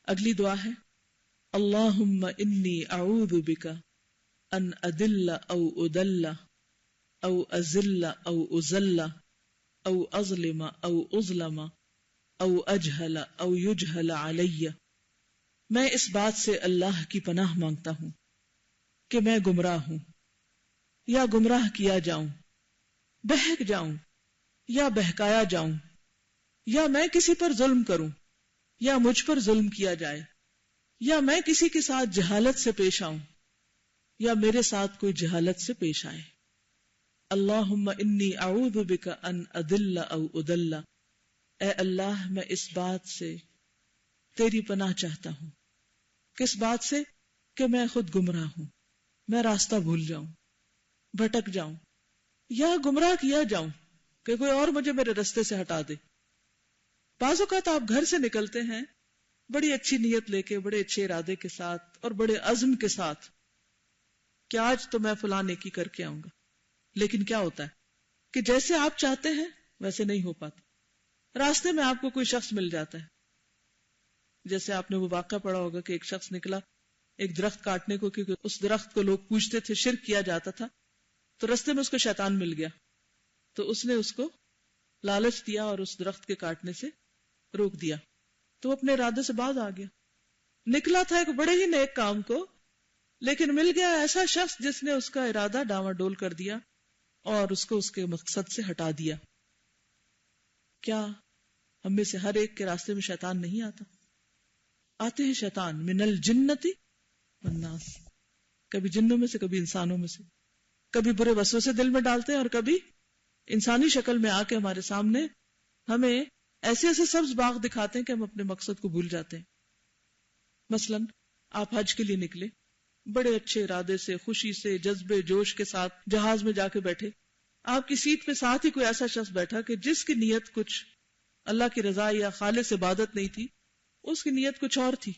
اگلی دعا ہے اللہم انی اعوذ بک ان اضل او اضل او ازل او ازل او اظلم او اظلم او اجہل او یجہل علی. میں اس بات سے اللہ کی پناہ مانگتا ہوں کہ میں گمراہ ہوں یا گمراہ کیا جاؤں، بہک جاؤں یا بہکایا جاؤں، یا میں کسی پر ظلم کروں یا مجھ پر ظلم کیا جائے، یا میں کسی کے ساتھ جہالت سے پیش آؤں یا میرے ساتھ کوئی جہالت سے پیش آئے. اللہم انی اعوذ بک ان اضل او اضل. اے اللہ میں اس بات سے تیری پناہ چاہتا ہوں. کس بات سے؟ کہ میں خود گمراہ ہوں، میں راستہ بھول جاؤں، بھٹک جاؤں، یا گمراہ کیا جاؤں کہ کوئی اور مجھے میرے راستے سے ہٹا دے. بعض اوقات آپ گھر سے نکلتے ہیں بڑی اچھی نیت لے کے، بڑے اچھے ارادے کے ساتھ اور بڑے عزم کے ساتھ کہ آج تو میں فلاں نیکی کر کے آؤں گا، لیکن کیا ہوتا ہے کہ جیسے آپ چاہتے ہیں ویسے نہیں ہو پاتا. راستے میں آپ کو کوئی شخص مل جاتا ہے، جیسے آپ نے وہ واقعہ پڑھا ہوگا کہ ایک شخص نکلا ایک درخت کاٹنے کو، کیونکہ اس درخت کو لوگ پوچھتے تھے، شرک کیا جاتا تھا، تو راستے میں اس کو شیطان مل گیا، تو اس نے اس کو لالچ دیا اور اس درخت کے کاٹنے سے روک دیا، تو وہ اپنے ارادے سے باز آ گیا. نکلا تھا ایک بڑے ہی نیک کام کو، لیکن مل گیا ایسا شخص جس نے اس کا ارادہ ڈاواڈول کر دیا اور اس کو اس کے مقصد سے ہٹا دیا. کیا ہم میں سے ہر ایک کے راستے میں شیطان نہیں آتا؟ آتے ہیں شیطان من الجنتی والناس، کبھی جنوں میں سے، کبھی انسانوں میں سے، کبھی برے وسوسے دل میں ڈالتے ہیں اور کبھی انسانی شکل میں آ کے ہمارے سامنے ہمیں ایسے ایسے سبز باغ دکھاتے ہیں کہ ہم اپنے مقصد کو بھول جاتے ہیں. مثلا آپ حج کے لیے نکلے، بڑے اچھے ارادے سے، خوشی سے، جذبے جوش کے ساتھ جہاز میں جا کے بیٹھے، آپ کی سیٹ پہ ساتھ ہی کوئی ایسا شخص بیٹھا کہ جس کی نیت کچھ اللہ کی رضا یا خالص عبادت نہیں تھی، اس کی نیت کچھ اور تھی،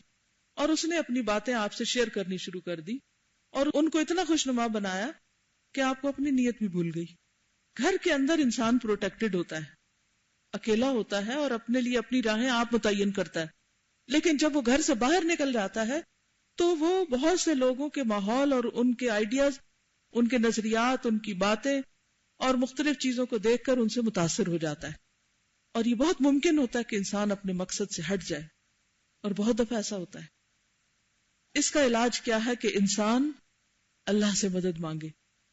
اور اس نے اپنی باتیں آپ سے شیئر کرنی شروع کر دی اور ان کو اتنا خوشنما بنایا کہ آپ کو اپنی نیت بھی بھول گئی. گھر کے اندر انسان پروٹیکٹڈ ہوتا ہے، اکیلا ہوتا ہے اور اپنے لیے اپنی راہیں آپ متعین کرتا ہے، لیکن جب وہ گھر سے باہر نکل جاتا ہے تو وہ بہت سے لوگوں کے ماحول اور ان کے آئیڈیاز، ان کے نظریات، ان کی باتیں اور مختلف چیزوں کو دیکھ کر ان سے متاثر ہو جاتا ہے. اور یہ بہت ممکن ہوتا ہے کہ انسان اپنے مقصد سے ہٹ جائے، اور بہت دفعہ ایسا ہوتا ہے. اس کا علاج کیا ہے کہ انسان اللہ سے مدد مانگے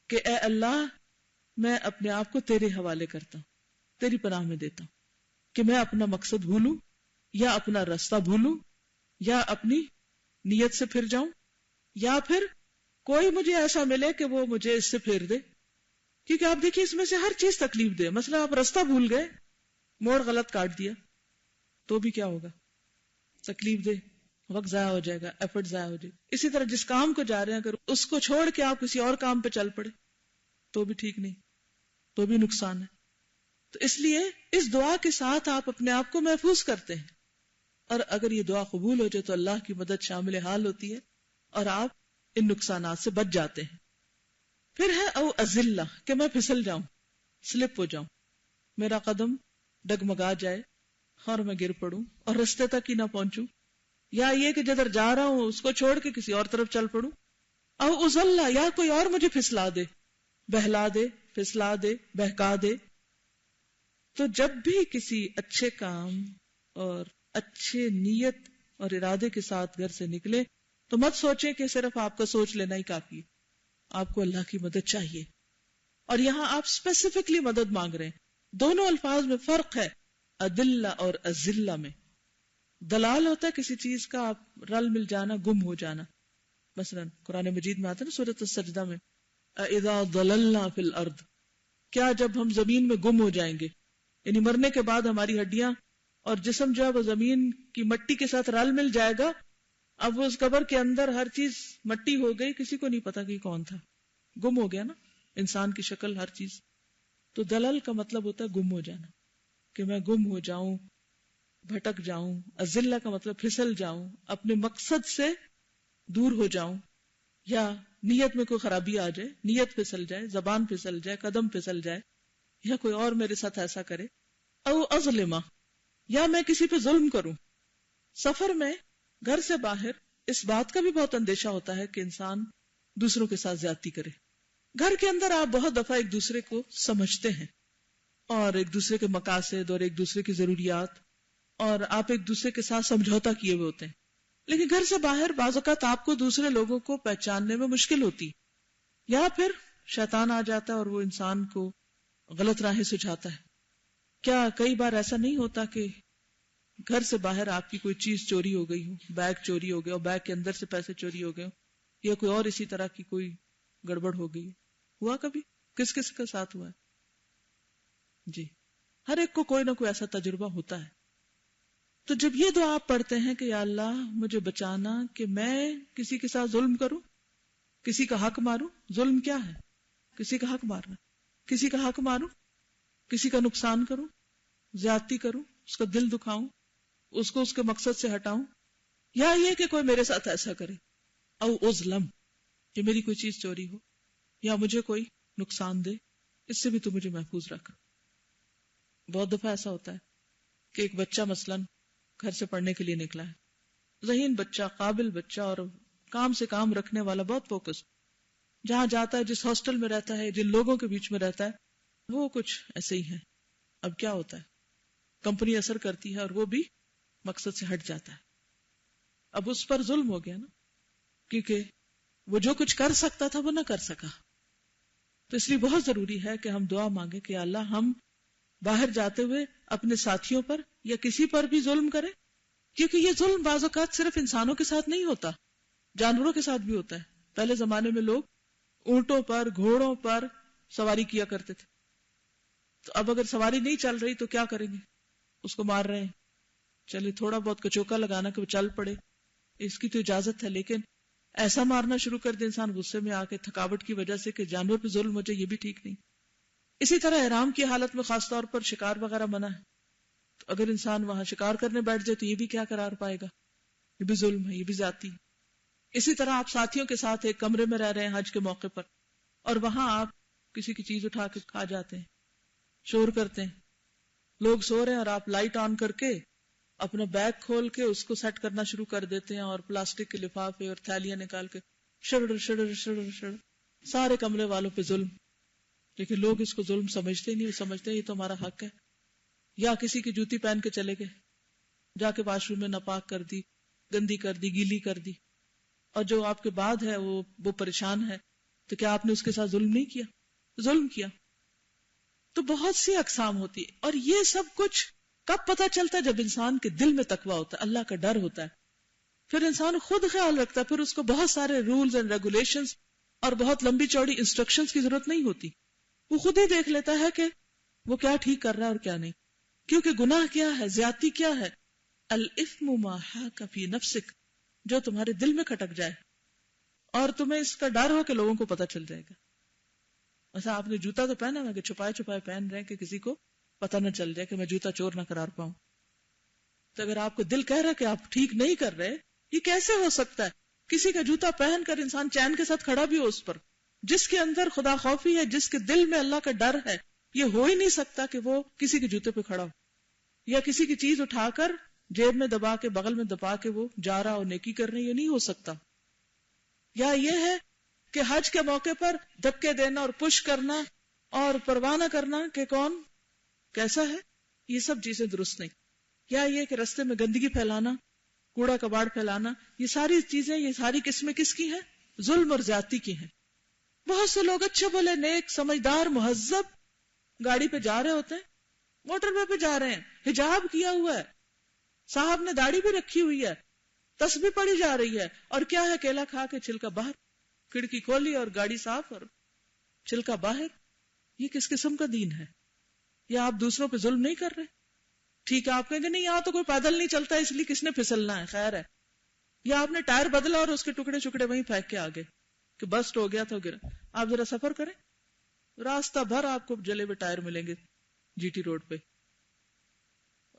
کہ اے اللہ میں اپنے آپ کو تیرے حوالے کرتا ہوں، تیری پناہ میں دیتا ہوں کہ میں اپنا مقصد بھولوں یا اپنا راستہ بھولوں یا اپنی نیت سے پھر جاؤں، یا پھر کوئی مجھے ایسا ملے کہ وہ مجھے اس سے پھیر دے. کیونکہ آپ دیکھیے اس میں سے ہر چیز تکلیف دے. مثلا آپ راستہ بھول گئے، موڑ غلط کاٹ دیا، تو بھی کیا ہوگا؟ تکلیف دے، وقت ضائع ہو جائے گا، ایفرٹ ضائع ہو جائے گا. اسی طرح جس کام کو جا رہے ہیں اگر اس کو چھوڑ کے آپ کسی اور کام پہ چل پڑے تو بھی ٹھیک نہیں، تو بھی نقصان ہے. تو اس لیے اس دعا کے ساتھ آپ اپنے آپ کو محفوظ کرتے ہیں، اور اگر یہ دعا قبول ہو جائے تو اللہ کی مدد شامل حال ہوتی ہے اور آپ ان نقصانات سے بچ جاتے ہیں. پھر ہے او ازلہ، کہ میں پھسل جاؤں، سلپ ہو جاؤں، میرا قدم ڈگمگا جائے اور میں گر پڑوں اور رستے تک ہی نہ پہنچوں، یا یہ کہ جدھر جا رہا ہوں اس کو چھوڑ کے کسی اور طرف چل پڑوں. او ازلہ، یا کوئی اور مجھے پھسلا دے، بہلا دے، پھسلا دے، بہکا دے. تو جب بھی کسی اچھے کام اور اچھے نیت اور ارادے کے ساتھ گھر سے نکلے تو مت سوچیں کہ صرف آپ کا سوچ لینا ہی کافی ہے، آپ کو اللہ کی مدد چاہیے. اور یہاں آپ اسپیسیفکلی مدد مانگ رہے ہیں. دونوں الفاظ میں فرق ہے، ادلہ اور ازلہ میں. دلال ہوتا ہے کسی چیز کا آپ رل مل جانا، گم ہو جانا. مثلا قرآن مجید میں آتا ہے نا سورۃ السجدہ میں اذا ضللنا فی الارض، کیا جب ہم زمین میں گم ہو جائیں گے، یعنی مرنے کے بعد ہماری ہڈیاں اور جسم جو ہے وہ زمین کی مٹی کے ساتھ رل مل جائے گا. اب وہ اس قبر کے اندر ہر چیز مٹی ہو گئی، کسی کو نہیں پتا کہ کون تھا، گم ہو گیا نا، انسان کی شکل، ہر چیز. تو دلل کا مطلب ہوتا ہے گم ہو جانا، کہ میں گم ہو جاؤں، بھٹک جاؤں. ازلہ کا مطلب پھسل جاؤں، اپنے مقصد سے دور ہو جاؤں، یا نیت میں کوئی خرابی آ جائے، نیت پھسل جائے، زبان پھسل جائے، قدم پھسل جائے، یا کوئی اور میرے ساتھ ایسا کرے. او اظلمہ، یا میں کسی پہ ظلم کروں. سفر میں گھر سے باہر اس بات کا بھی بہت اندیشہ ہوتا ہے کہ انسان دوسروں کے ساتھ زیادتی کرے. گھر کے اندر آپ بہت دفعہ ایک دوسرے کو سمجھتے ہیں اور ایک دوسرے کے مقاصد اور ایک دوسرے کی ضروریات اور آپ ایک دوسرے کے ساتھ سمجھوتا کیے ہوئے ہوتے ہیں. لیکن گھر سے باہر بعض اوقات آپ کو دوسرے لوگوں کو پہچاننے میں مشکل ہوتی، یا پھر شیطان آ جاتا ہے اور وہ انسان کو غلط راہیں سجھاتا ہے. کیا کئی بار ایسا نہیں ہوتا کہ گھر سے باہر آپ کی کوئی چیز چوری ہو گئی ہو، بیگ چوری ہو گیا، اور بیگ کے اندر سے پیسے چوری ہو گئے ہو، یا کوئی اور اسی طرح کی کوئی گڑبڑ ہو گئی؟ ہوا کبھی؟ کس کس کے ساتھ ہوا ہے؟ جی، ہر ایک کو کوئی نہ کوئی ایسا تجربہ ہوتا ہے. تو جب یہ دعا آپ پڑھتے ہیں کہ یا اللہ مجھے بچانا کہ میں کسی کے ساتھ ظلم کروں، کسی کا حق ماروں. ظلم کیا ہے؟ کسی کا حق مارنا. کسی کا حق ماروں، کسی کا نقصان کروں، زیادتی کروں، اس کا دل دکھاؤں، اس کو اس کے مقصد سے ہٹاؤں، یا یہ کہ کوئی میرے ساتھ ایسا کرے، او اظلم، کہ میری کوئی چیز چوری ہو یا مجھے کوئی نقصان دے، اس سے بھی تو مجھے محفوظ رکھ. بہت دفعہ ایسا ہوتا ہے کہ ایک بچہ مثلاً گھر سے پڑھنے کے لیے نکلا ہے، ذہین بچہ، قابل بچہ، اور کام سے کام رکھنے والا، بہت فوکس، جہاں جاتا ہے، جس ہاسٹل میں رہتا ہے، جن لوگوں کے بیچ میں رہتا ہے، وہ کچھ ایسے ہی ہے. اب کیا ہوتا ہے، کمپنی اثر کرتی ہے اور وہ بھی مقصد سے ہٹ جاتا ہے. اب اس پر ظلم ہو گیا نا، کیونکہ وہ جو کچھ کر سکتا تھا وہ نہ کر سکا. تو اس لیے بہت ضروری ہے کہ ہم دعا مانگیں کہ اللہ ہم باہر جاتے ہوئے اپنے ساتھیوں پر یا کسی پر بھی ظلم کریں، کیونکہ یہ ظلم بعض اوقات صرف انسانوں کے ساتھ نہیں ہوتا، جانوروں کے ساتھ بھی ہوتا ہے. پہلے زمانے میں لوگ اونٹوں پر، گھوڑوں پر سواری کیا کرتے تھے. تو اب اگر سواری نہیں چل رہی تو کیا کریں گے؟ اس کو مار رہے ہیں. چلے تھوڑا بہت کچوکا لگانا کہ وہ چل پڑے، اس کی تو اجازت ہے، لیکن ایسا مارنا شروع کر دے انسان غصے میں آ کے تھکاوٹ کی وجہ سے کہ جانور پہ ظلم ہو جائے، یہ بھی ٹھیک نہیں. اسی طرح احرام کی حالت میں خاص طور پر شکار وغیرہ منع ہے. تو اگر انسان وہاں شکار کرنے بیٹھ جائے تو یہ بھی کیا قرار پائے گا؟ یہ بھی ظلم ہے، یہ بھی زیادتی. اسی طرح آپ ساتھیوں کے ساتھ ایک کمرے میں رہ رہے ہیں حج کے موقع پر، اور وہاں آپ کسی کی چیز اٹھا کے کھا جاتے ہیں، شور کرتے ہیں، لوگ سو رہے ہیں اور آپ لائٹ آن کر کے اپنا بیگ کھول کے اس کو سیٹ کرنا شروع کر دیتے ہیں، اور پلاسٹک کے لفافے اور تھیلیاں نکال کے شڑ شڑ شڑ شڑ، سارے کمرے والوں پہ ظلم. لیکن لوگ اس کو ظلم سمجھتے نہیں، سمجھتے یہ تو ہمارا حق ہے. یا کسی کی جوتی پہن کے چلے گئے، جا کے واش روم میں ناپاک کر دی، گندی کر دی، گیلی کر دی، اور جو آپ کے بعد ہے وہ پریشان ہے، تو کیا آپ نے اس کے ساتھ ظلم نہیں کیا؟ ظلم کیا. تو بہت سی اقسام ہوتی ہے، اور یہ سب کچھ کب پتہ چلتا ہے؟ جب انسان کے دل میں تقویٰ ہوتا ہے، اللہ کا ڈر ہوتا ہے، پھر انسان خود خیال رکھتا ہے، پھر اس کو بہت سارے رولز اینڈ ریگولیشنز اور بہت لمبی چوڑی انسٹرکشنز کی ضرورت نہیں ہوتی. وہ خود ہی دیکھ لیتا ہے کہ وہ کیا ٹھیک کر رہا ہے اور کیا نہیں. کیونکہ گناہ کیا ہے، زیادتی کیا ہے؟ الاثم ما حاک فی نفسک، جو تمہارے دل میں کھٹک جائے اور تمہیں اس کا ڈر ہو کہ لوگوں کو پتہ چل جائے گا. ایسا آپ نے جوتا تو پہنا ہے کہ چھپائے چھپائے پہن رہے ہیں کہ کسی کو پتہ نہ چل جائے کہ میں جوتا چور نہ قرار پاؤں. تو اگر آپ کو دل کہہ رہا ہے کہ آپ ٹھیک نہیں کر رہے، یہ کیسے ہو سکتا ہے؟ کسی کا جوتا پہن کر انسان چین کے ساتھ کھڑا بھی ہو اس پر، جس کے اندر خدا خوفی ہے، جس کے دل میں اللہ کا ڈر ہے، یہ ہو ہی نہیں سکتا کہ وہ کسی کے جوتے پہ کھڑا ہو، یا کسی کی چیز اٹھا کر جیب میں دبا کے، بغل میں دبا کے وہ جا رہا ہو نیکی کرنے، یہ نہیں ہو سکتا. یا یہ ہے کہ حج کے موقع پر دھکے دینا اور پش کرنا اور پرواہ نہ کرنا کہ کون کیسا ہے، یہ سب چیزیں درست نہیں. یا یہ کہ رستے میں گندگی پھیلانا، کوڑا کباڑ پھیلانا، یہ ساری چیزیں، یہ ساری قسمیں کس کی ہیں؟ ظلم اور زیادتی کی ہیں. بہت سے لوگ اچھے بولے، نیک، سمجھدار، مہذب گاڑی پہ جا رہے ہوتے ہیں، موٹر وے پہ جا رہے ہیں، حجاب کیا ہوا ہے، صاحب نے داڑھی بھی رکھی ہوئی ہے، تسبیح پڑھی جا رہی ہے، اور کیا ہے، کیلا کھا کے چھلکا باہر، کھڑکی کھولی اور گاڑی صاف اور چھلکا باہر. یہ کس قسم کا دین ہے؟ یا آپ دوسروں پہ ظلم نہیں کر رہے؟ ٹھیک ہے، آپ کہیں گے نہیں یہاں تو کوئی پیدل نہیں چلتا اس لیے کس نے پھسلنا ہے، خیر ہے. یا آپ نے ٹائر بدلا اور اس کے ٹکڑے ٹکڑے وہیں پھینک کے آگے کہ بسٹ ہو گیا تو گرا. آپ ذرا سفر کریں، راستہ بھر آپ کو جلے ہوئے ٹائر ملیں گے جی ٹی روڈ پہ.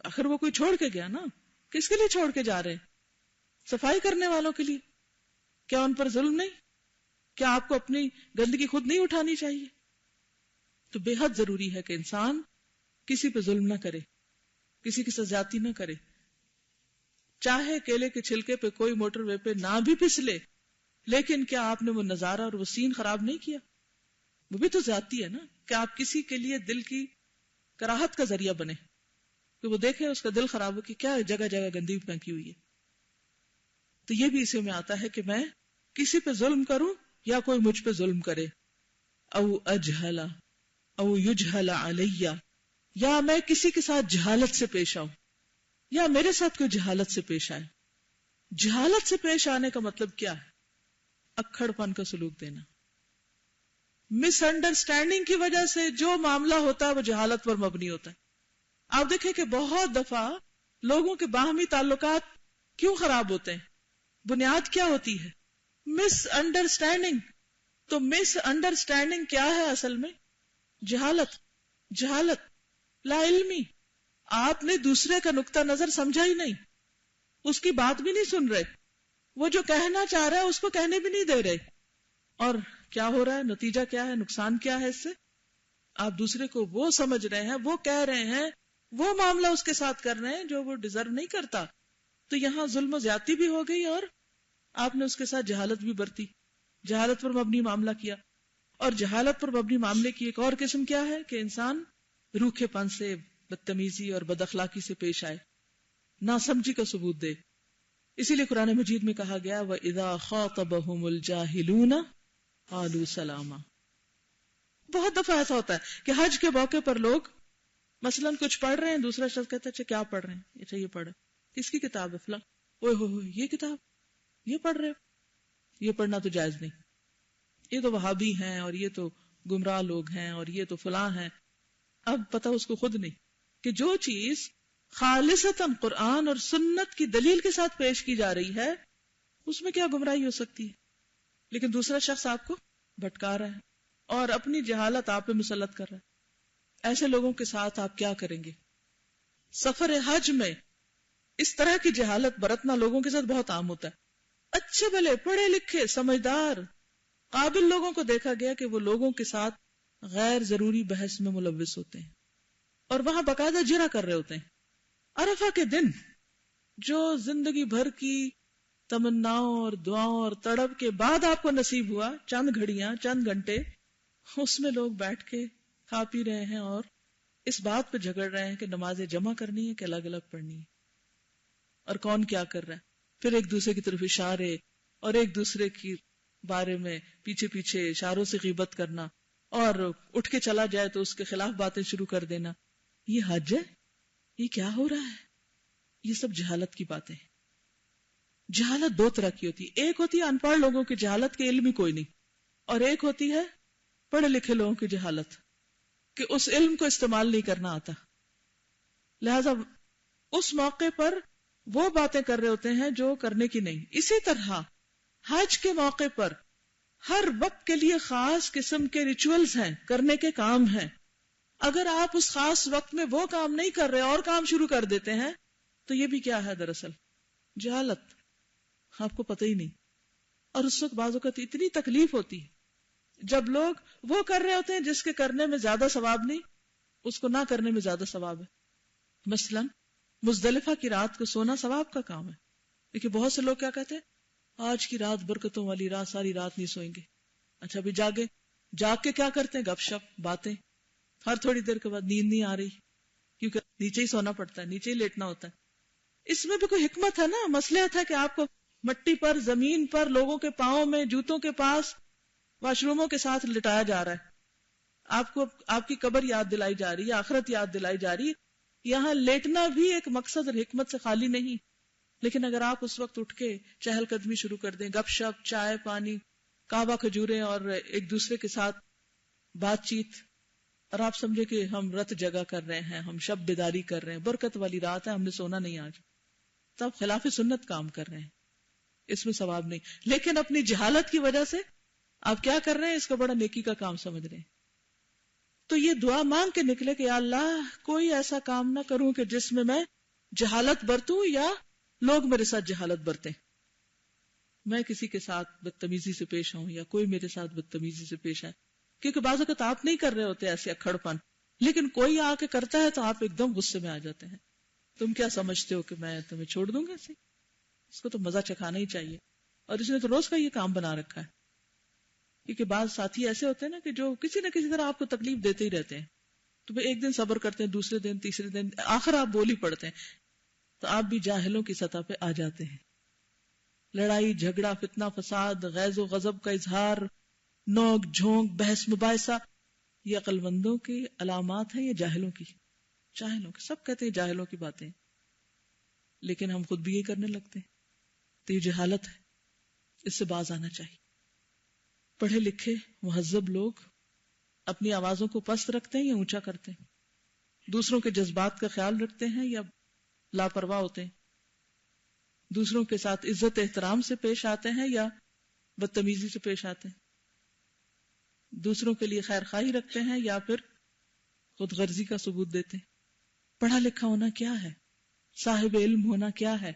آخر وہ کوئی چھوڑ کے گیا نا، کس کے لیے چھوڑ کے جا رہے ہیں؟ صفائی کرنے والوں کے لیے. کیا ان پر ظلم نہیں؟ کیا آپ کو اپنی گندگی خود نہیں اٹھانی چاہیے؟ تو بے حد ضروری ہے کہ انسان کسی پہ ظلم نہ کرے، کسی کی ساتھ زیادتی نہ کرے. چاہے کیلے کے چھلکے پہ کوئی موٹر وے پہ نہ بھی پھسلے، لیکن کیا آپ نے وہ نظارہ اور وہ سین خراب نہیں کیا؟ وہ بھی تو زیادتی ہے نا، کہ آپ کسی کے لیے دل کی کراہت کا ذریعہ بنے، کہ وہ دیکھے اس کا دل خراب ہو کہ کیا جگہ جگہ گندی پھینکی ہوئی ہے. تو یہ بھی اسی میں آتا ہے کہ میں کسی پہ ظلم کروں یا کوئی مجھ پہ ظلم کرے، او اجہل او یجہل علی، یا میں کسی کے ساتھ جہالت سے پیش آؤں یا میرے ساتھ کوئی جہالت سے پیش آئے. جہالت سے پیش آنے کا مطلب کیا ہے؟ اکھڑ پن کا سلوک دینا. مس انڈرسٹینڈنگ کی وجہ سے جو معاملہ ہوتا ہے وہ جہالت پر مبنی ہوتا ہے. آپ دیکھیں کہ بہت دفعہ لوگوں کے باہمی تعلقات کیوں خراب ہوتے ہیں؟ بنیاد کیا ہوتی ہے؟ مس انڈرسٹینڈنگ. تو مس انڈرسٹینڈنگ کیا ہے اصل میں؟ جہالت، لا علمی. آپ نے دوسرے کا نقطہ نظر سمجھا ہی نہیں، اس کی بات بھی نہیں سن رہے، وہ جو کہنا چاہ رہا ہے اس کو کہنے بھی نہیں دے رہے. اور کیا ہو رہا ہے؟ نتیجہ کیا ہے؟ نقصان کیا ہے اس سے؟ آپ دوسرے کو وہ سمجھ رہے ہیں، وہ کہہ رہے ہیں، وہ معاملہ اس کے ساتھ کر رہے ہیں جو وہ ڈیزرو نہیں کرتا. تو یہاں ظلم و زیادتی بھی ہو گئی اور آپ نے اس کے ساتھ جہالت بھی برتی، جہالت پر مبنی معاملہ کیا. اور جہالت پر مبنی معاملے کی ایک اور قسم کیا ہے کہ انسان روکھے پن سے، بدتمیزی اور بد اخلاقی سے پیش آئے، ناسمجھی کا ثبوت دے. اسی لیے قرآن مجید میں کہا گیا وَإِذَا خَاطَبَهُمُ الْجَاهِلُونَ قَالُوا سَلَامًا. بہت دفعہ ایسا ہوتا ہے کہ حج کے موقع پر لوگ مثلاً کچھ پڑھ رہے ہیں، دوسرا شخص کہتا ہے اچھا کیا پڑھ رہے ہیں؟ اچھا یہ پڑھ رہے ہیں، کس کی کتاب ہے؟ فلاں. اوہ ہو یہ کتاب یہ پڑھ رہے ہو؟ یہ پڑھنا تو جائز نہیں، یہ تو وہابی ہیں اور یہ تو گمراہ لوگ ہیں اور یہ تو فلاں ہیں. اب پتہ اس کو خود نہیں کہ جو چیز خالصتاً قرآن اور سنت کی دلیل کے ساتھ پیش کی جا رہی ہے اس میں کیا گمراہی ہو سکتی ہے، لیکن دوسرا شخص آپ کو بھٹکا رہا ہے اور اپنی جہالت آپ پہ مسلط کر رہا ہے. ایسے لوگوں کے ساتھ آپ کیا کریں گے؟ سفر حج میں اس طرح کی جہالت برتنا لوگوں کے ساتھ بہت عام ہوتا ہے. اچھے بھلے پڑھے لکھے سمجھدار قابل لوگوں کو دیکھا گیا کہ وہ لوگوں کے ساتھ غیر ضروری بحث میں ملوث ہوتے ہیں اور وہاں باقاعدہ جرا کر رہے ہوتے ہیں. عرفہ کے دن جو زندگی بھر کی تمناؤں اور دعاؤں اور تڑپ کے بعد آپ کو نصیب ہوا، چند گھڑیاں، چند گھنٹے، اس میں لوگ بیٹھ کے کھا پی رہے ہیں اور اس بات پہ جھگڑ رہے ہیں کہ نمازیں جمع کرنی ہے کہ الگ الگ پڑھنی ہے اور کون کیا کر رہا ہے. پھر ایک دوسرے کی طرف اشارے اور ایک دوسرے کی بارے میں پیچھے پیچھے اشاروں سے غیبت کرنا اور اٹھ کے چلا جائے تو اس کے خلاف باتیں شروع کر دینا. یہ حج ہے؟ یہ کیا ہو رہا ہے؟ یہ سب جہالت کی باتیں ہیں. جہالت دو طرح کی ہوتی ہے، ایک ہوتی ہے ان پڑھ لوگوں کی جہالت کہ علم ہی کوئی نہیں، اور ایک ہوتی ہے پڑھے لکھے لوگوں کی جہالت کہ اس علم کو استعمال نہیں کرنا آتا، لہذا اس موقع پر وہ باتیں کر رہے ہوتے ہیں جو کرنے کی نہیں. اسی طرح حج کے موقع پر ہر وقت کے لیے خاص قسم کے ریچولز ہیں، کرنے کے کام ہیں. اگر آپ اس خاص وقت میں وہ کام نہیں کر رہے اور کام شروع کر دیتے ہیں تو یہ بھی کیا ہے؟ دراصل جہالت، آپ کو پتہ ہی نہیں. اور اس وقت بعض اوقات اتنی تکلیف ہوتی ہے جب لوگ وہ کر رہے ہوتے ہیں جس کے کرنے میں زیادہ ثواب نہیں، اس کو نہ کرنے میں زیادہ ثواب ہے. مثلا مزدلفہ کی رات کو سونا ثواب کا کام ہے، لیکن بہت سے لوگ کیا کہتے ہیں آج کی رات برکتوں والی رات، ساری رات نہیں سوئیں گے. اچھا بھی جاگ کے کیا کرتے ہیں؟ گپ شپ باتیں. ہر تھوڑی دیر کے بعد نیند نہیں آ رہی کیونکہ نیچے ہی سونا پڑتا ہے، نیچے ہی لیٹنا ہوتا ہے. اس میں بھی کوئی حکمت ہے نا، مصلحت ہے کہ آپ کو مٹی پر، زمین پر، لوگوں کے پاؤں میں، جوتوں کے پاس، واش روموں کے ساتھ لٹایا جا رہا ہے. آپ کو آپ کی قبر یاد دلائی جا رہی ہے، آخرت یاد دلائی جا رہی ہے. یہاں لیٹنا بھی ایک مقصد اور حکمت سے خالی نہیں. لیکن اگر آپ اس وقت اٹھ کے چہل قدمی شروع کر دیں، گپ شپ، چائے پانی، کعبہ کھجوریں اور ایک دوسرے کے ساتھ بات چیت، اور آپ سمجھے کہ ہم رت جگہ کر رہے ہیں، ہم شب بیداری کر رہے ہیں، برکت والی رات ہے، ہم نے سونا نہیں آج، تو آپ خلاف سنت کام کر رہے ہیں، اس میں ثواب نہیں. لیکن اپنی جہالت کی وجہ سے آپ کیا کر رہے ہیں؟ اس کو بڑا نیکی کا کام سمجھ رہے ہیں. تو یہ دعا مانگ کے نکلے کہ یا اللہ کوئی ایسا کام نہ کروں کہ جس میں جہالت برتوں یا لوگ میرے ساتھ جہالت برتیں، میں کسی کے ساتھ بدتمیزی سے پیش آؤں یا کوئی میرے ساتھ بدتمیزی سے پیش آئے. کیونکہ بعض اوقات آپ نہیں کر رہے ہوتے ایسے اکھڑ پن، لیکن کوئی آ کے کرتا ہے تو آپ ایک دم غصے میں آ جاتے ہیں. تم کیا سمجھتے ہو کہ میں تمہیں چھوڑ دوں گا ایسے؟ اس کو تو مزہ چکھانا ہی چاہیے، اور اس نے تو روز کا یہ کام بنا رکھا ہے. کیونکہ بعض ساتھی ایسے ہوتے ہیں نا کہ جو کسی نہ کسی طرح آپ کو تکلیف دیتے ہی رہتے ہیں، تو پھر ایک دن صبر کرتے ہیں، دوسرے دن، تیسرے دن، آخر آپ بول ہی پڑتے ہیں. تو آپ بھی جاہلوں کی سطح پہ آ جاتے ہیں. لڑائی جھگڑا، فتنہ فساد، غیظ و غضب کا اظہار، نوک جھونک، بحث مباحثہ، یہ عقل مندوں کی علامات ہیں یا جاہلوں کی؟ جاہلوں کی. سب کہتے ہیں جاہلوں کی باتیں، لیکن ہم خود بھی یہ کرنے لگتے ہیں. تو یہ جہالت ہے، اس سے باز آنا چاہیے. پڑھے لکھے مہذب لوگ اپنی آوازوں کو پست رکھتے ہیں یا اونچا کرتے ہیں؟ دوسروں کے جذبات کا خیال رکھتے ہیں یا لاپرواہ ہوتے ہیں؟ دوسروں کے ساتھ عزت احترام سے پیش آتے ہیں یا بدتمیزی سے پیش آتے ہیں؟ دوسروں کے لیے خیر خواہی رکھتے ہیں یا پھر خود غرضی کا ثبوت دیتے ہیں؟ پڑھا لکھا ہونا کیا ہے؟ صاحب علم ہونا کیا ہے؟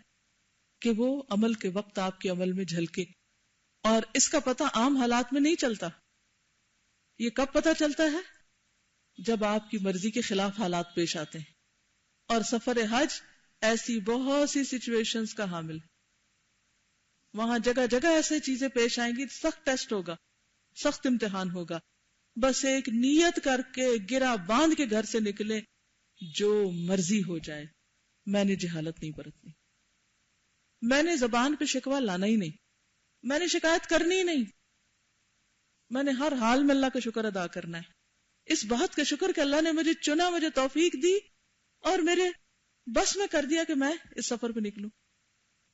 کہ وہ عمل کے وقت آپ کے عمل میں جھلکے. اور اس کا پتہ عام حالات میں نہیں چلتا. یہ کب پتہ چلتا ہے؟ جب آپ کی مرضی کے خلاف حالات پیش آتے ہیں. اور سفر حج ایسی بہت سی سچویشنز کا حامل. وہاں جگہ جگہ ایسے چیزیں پیش آئیں گی، سخت ٹیسٹ ہوگا، سخت امتحان ہوگا. بس ایک نیت کر کے گرا باندھ کے گھر سے نکلے، جو مرضی ہو جائے، میں نے جہالت نہیں برتنی، میں نے زبان پہ شکوہ لانا ہی نہیں، میں نے شکایت کرنی ہی نہیں، میں نے ہر حال میں اللہ کا شکر ادا کرنا ہے. اس بات کا شکر کہ اللہ نے مجھے چنا، مجھے توفیق دی اور میرے بس میں کر دیا کہ میں اس سفر پہ نکلوں.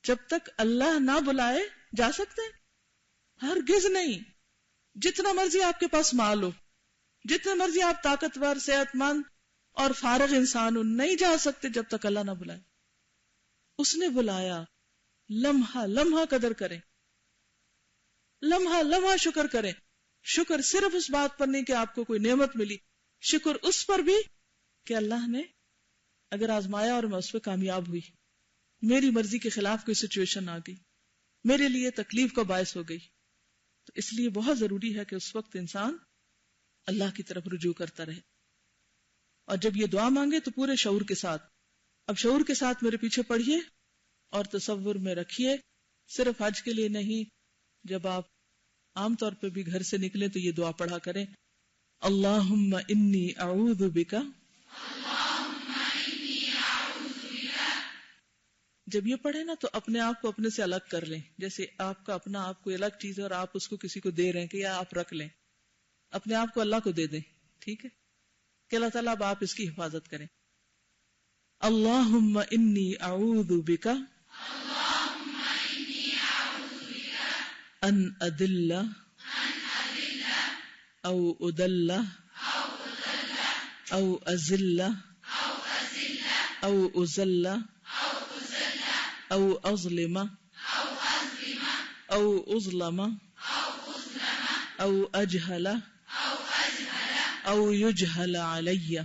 جب تک اللہ نہ بلائے جا سکتے ہیں؟ ہرگز نہیں. جتنا مرضی آپ کے پاس مال ہو، جتنا مرضی آپ طاقتور، صحت مند اور فارغ انسان ہو، نہیں جا سکتے جب تک اللہ نہ بلائے. اس نے بلایا، لمحہ لمحہ قدر کریں، لمحہ لمحہ شکر کریں. شکر صرف اس بات پر نہیں کہ آپ کو کوئی نعمت ملی، شکر اس پر بھی کہ اللہ نے اگر آزمایا اور میں اس پہ کامیاب ہوئی، میری مرضی کے خلاف کوئی سچویشن آ گئی، میرے لیے تکلیف کا باعث ہو گئی. تو اس لیے بہت ضروری ہے کہ اس وقت انسان اللہ کی طرف رجوع کرتا رہے. اور جب یہ دعا مانگے تو پورے شعور کے ساتھ. اب شعور کے ساتھ میرے پیچھے پڑھیے اور تصور میں رکھیے، صرف حج کے لیے نہیں، جب آپ عام طور پہ بھی گھر سے نکلیں تو یہ دعا پڑھا کریں: اللہم انی اعوذ بک. جب یہ پڑھیں نا تو اپنے آپ کو اپنے سے الگ کر لیں، جیسے آپ کا اپنا آپ کوئی الگ چیز ہے اور آپ اس کو کسی کو دے رہے ہیں کہ یا آپ رکھ لیں، اپنے آپ کو اللہ کو دے دیں. ٹھیک ہے کہ اللہ تعالیٰ اب آپ اس کی حفاظت کریں. اللہم انی اعوذ بک ان اضل او اضل او ازل او ازل او اظلم او اظلم او اجہل او یجہل علی.